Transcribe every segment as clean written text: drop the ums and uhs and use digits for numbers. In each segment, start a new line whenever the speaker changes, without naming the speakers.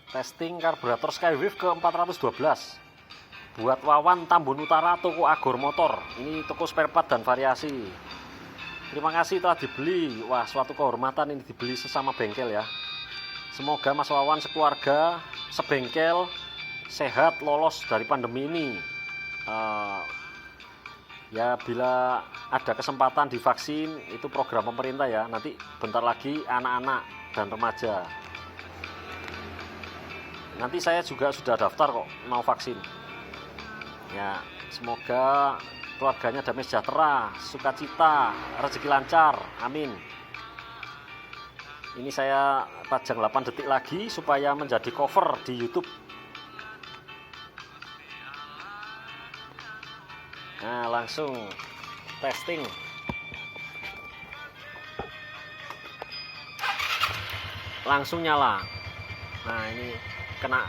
Testing karburator Skywave ke 412 buat Wawan Tambun Utara, toko Agor Motor. Ini toko spare part dan variasi. Terima kasih telah dibeli. Wah, suatu kehormatan ini dibeli sesama bengkel ya. Semoga Mas Wawan sekeluarga sebengkel sehat, lolos dari pandemi ini. Ya, bila ada kesempatan divaksin, itu program pemerintah ya. Nanti bentar lagi anak-anak dan remaja. Nanti saya juga sudah daftar kok mau vaksin. Ya, semoga keluarganya damai sejahtera, sukacita, rezeki lancar. Amin. Ini saya pajang 8 detik lagi supaya menjadi cover di YouTube. Nah, langsung testing. Langsung nyala. Nah, ini kena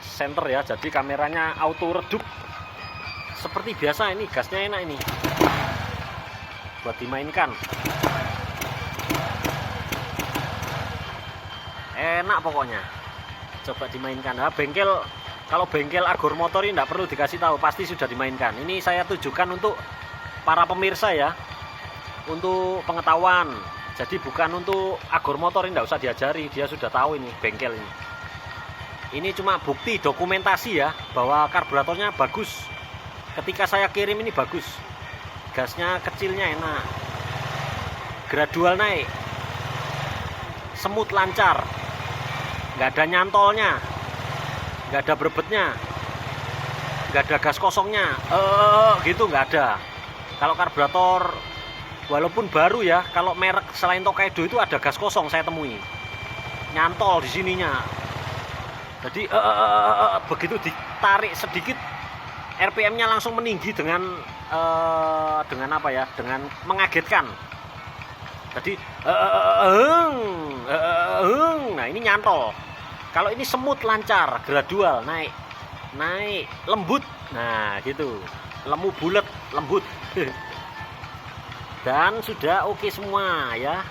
senter ya, jadi kameranya auto redup seperti biasa. Ini gasnya enak ini buat dimainkan, enak pokoknya, coba dimainkan. Nah, kalau bengkel Agor Motor ini tidak perlu dikasih tahu, pasti sudah dimainkan. Ini saya tujukan untuk para pemirsa ya, untuk pengetahuan, jadi bukan untuk Agor Motor. Ini tidak usah diajari, dia sudah tahu ini bengkel ini. Ini cuma bukti dokumentasi ya, bahwa karburatornya bagus. Ketika saya kirim ini bagus. Gasnya kecilnya enak. Gradual naik. Semut lancar. Nggak ada nyantolnya. Nggak ada berebetnya. Nggak ada gas kosongnya. Gitu nggak ada. Kalau karburator walaupun baru ya, kalau merek selain Tokaido itu ada gas kosong saya temui. Nyantol di sininya. Jadi begitu ditarik sedikit, RPM-nya langsung meninggi dengan apa ya? Dengan mengagetkan. Jadi nah ini nyantol. Kalau ini semut lancar, gradual naik, lembut. Nah, gitu. Lemu bulat, lembut. Dan sudah oke semua ya.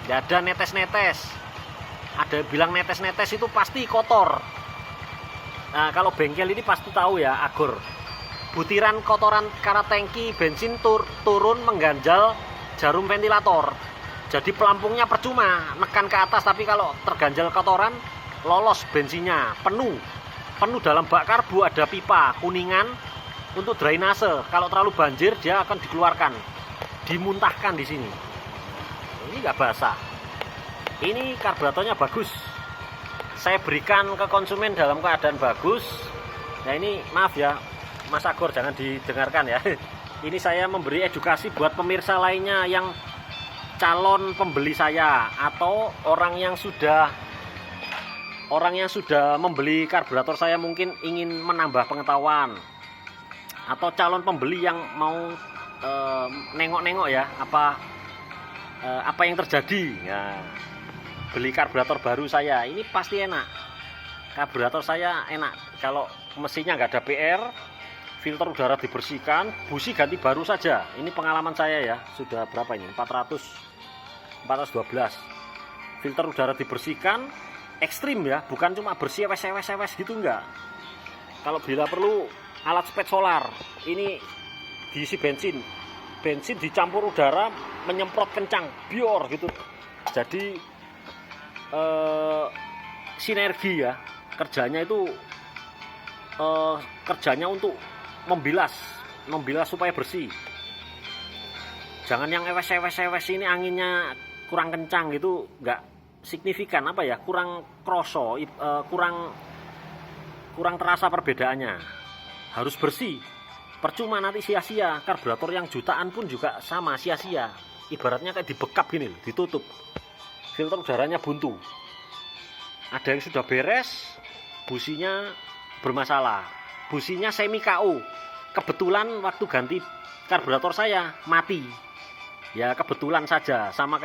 Tidak ada netes-netes. Ada bilang netes-netes itu pasti kotor. Nah, kalau bengkel ini pasti tahu ya, Agor. Butiran kotoran karena tangki bensin turun mengganjal jarum ventilator. Jadi pelampungnya percuma, nekan ke atas, tapi kalau terganjal kotoran lolos bensinnya penuh dalam bak karbu. Ada pipa kuningan untuk drainase. Kalau terlalu banjir dia akan dikeluarkan, dimuntahkan di sini. Ini nggak basah. Ini karburatornya bagus. Saya berikan ke konsumen dalam keadaan bagus. Nah, ini maaf ya, Mas Agor, jangan didengarkan ya. Ini saya memberi edukasi buat pemirsa lainnya yang calon pembeli saya, atau orang yang sudah membeli karburator saya, mungkin ingin menambah pengetahuan, atau calon pembeli yang mau nengok-nengok ya apa yang terjadi ya. Beli karburator baru saya, ini pasti enak. Karburator saya enak. Kalau mesinnya nggak ada PR, filter udara dibersihkan, busi ganti baru saja. Ini pengalaman saya ya, sudah berapa ini? 412. Filter udara dibersihkan, ekstrim ya, bukan cuma bersih wes gitu, enggak. Kalau bila perlu alat spet solar, ini diisi bensin dicampur udara, menyemprot kencang, bior gitu. Jadi sinergi ya, kerjanya itu kerjanya untuk membilas supaya bersih. Jangan yang ewes ini anginnya kurang kencang gitu, nggak signifikan kurang kroso, kurang terasa perbedaannya. Harus bersih, percuma nanti sia-sia. Karburator yang jutaan pun juga sama, sia-sia. Ibaratnya kayak dibekap gini, ditutup. Filter udaranya buntu. Ada yang sudah beres, businya bermasalah. Businya semi KO. Kebetulan waktu ganti karburator saya mati. Ya kebetulan saja, sama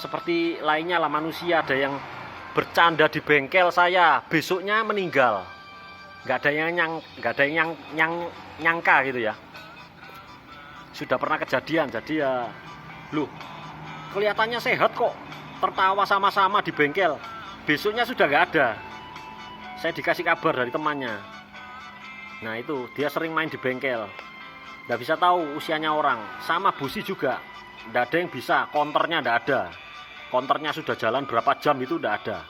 seperti lainnya lah manusia. Ada yang bercanda di bengkel saya, besoknya meninggal. Nggak ada yang nyangka gitu ya. Sudah pernah kejadian, jadi ya, kelihatannya sehat kok, tertawa sama-sama di bengkel. besoknya sudah nggak ada. Saya dikasih kabar dari temannya. Nah itu, dia sering main di bengkel. Nggak bisa tahu usianya orang. Sama busi juga, nggak ada yang bisa, konternya nggak ada. Konternya sudah jalan berapa jam itu nggak ada.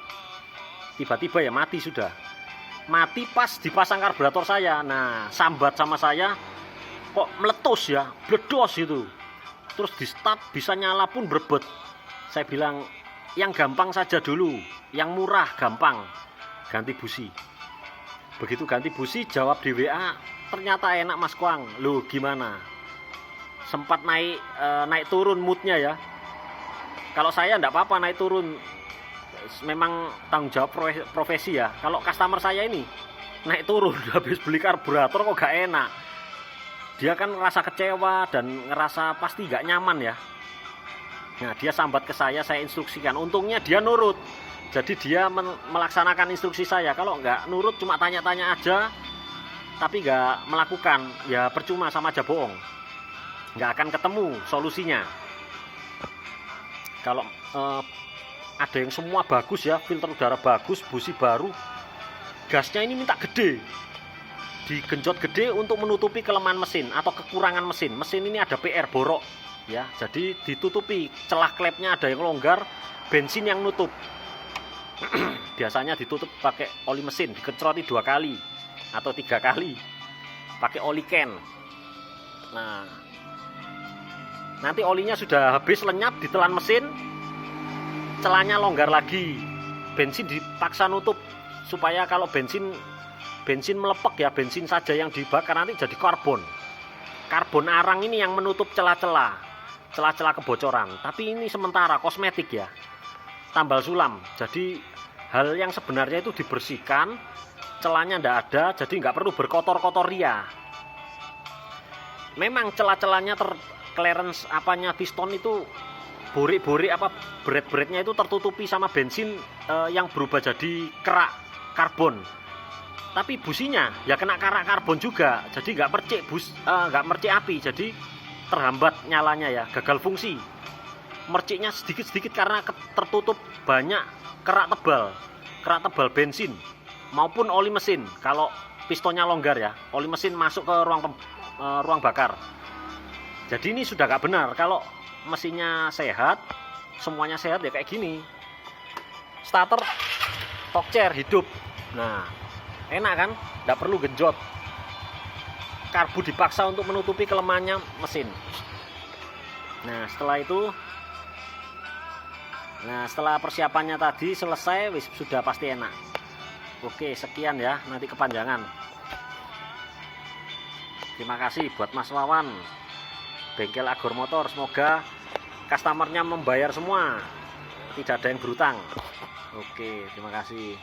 Tiba-tiba ya mati sudah. Mati pas dipasang karburator saya. Nah, sambat sama saya, kok meletus ya, bledos itu. Terus di start bisa nyala pun berebet. Saya bilang, yang gampang saja dulu, yang murah gampang, ganti busi. Begitu ganti busi, jawab di WA, ternyata enak Mas Kuang. Loh gimana? Sempat naik turun moodnya ya. Kalau saya enggak apa-apa naik turun, memang tanggung jawab profesi ya. Kalau customer saya ini naik turun habis beli karburator kok gak enak, dia kan ngerasa kecewa dan ngerasa pasti gak nyaman ya. Nah dia sambat ke saya instruksikan. Untungnya dia nurut, jadi dia melaksanakan instruksi saya. Kalau nggak nurut cuma tanya-tanya aja tapi nggak melakukan, ya percuma, sama aja bohong, nggak akan ketemu solusinya. Kalau ada yang semua bagus ya, filter udara bagus, busi baru, gasnya ini minta gede, digenjot gede untuk menutupi kelemahan mesin atau kekurangan mesin. Mesin ini ada PR borok ya, jadi ditutupi, celah klepnya ada yang longgar, bensin yang nutup. Biasanya ditutup pakai oli mesin, dikeceroti 2 kali atau 3 kali pakai oli can. Nah nanti olinya sudah habis lenyap, ditelan mesin, celahnya longgar lagi, bensin dipaksa nutup supaya kalau bensin melepek ya, bensin saja yang dibakar nanti jadi karbon arang ini yang menutup celah-celah kebocoran. Tapi ini sementara, kosmetik ya, tambal sulam. Jadi hal yang sebenarnya itu dibersihkan, celahnya ndak ada, jadi nggak perlu berkotor-kotor ria. Memang celah-celahnya clearance apanya piston itu, bori-bori apa berat-beratnya itu tertutupi sama bensin yang berubah jadi kerak karbon. Tapi businya ya kena kerak karbon juga, jadi nggak mercik api, jadi terhambat nyalanya ya, gagal fungsi. Merciknya sedikit-sedikit karena tertutup banyak kerak tebal bensin maupun oli mesin. Kalau pistonnya longgar ya, oli mesin masuk ke ruang bakar. Jadi ini sudah nggak benar. Kalau mesinnya sehat, semuanya sehat ya kayak gini. Starter torque chair hidup. Nah, enak kan? Nggak perlu genjot. Karbu dipaksa untuk menutupi kelemahannya mesin. Nah, setelah persiapannya tadi selesai, sudah pasti enak. Oke, sekian ya, nanti kepanjangan. Terima kasih buat Mas Wawan, bengkel Agor Motor. Semoga customernya membayar semua, tidak ada yang berutang. Oke, terima kasih.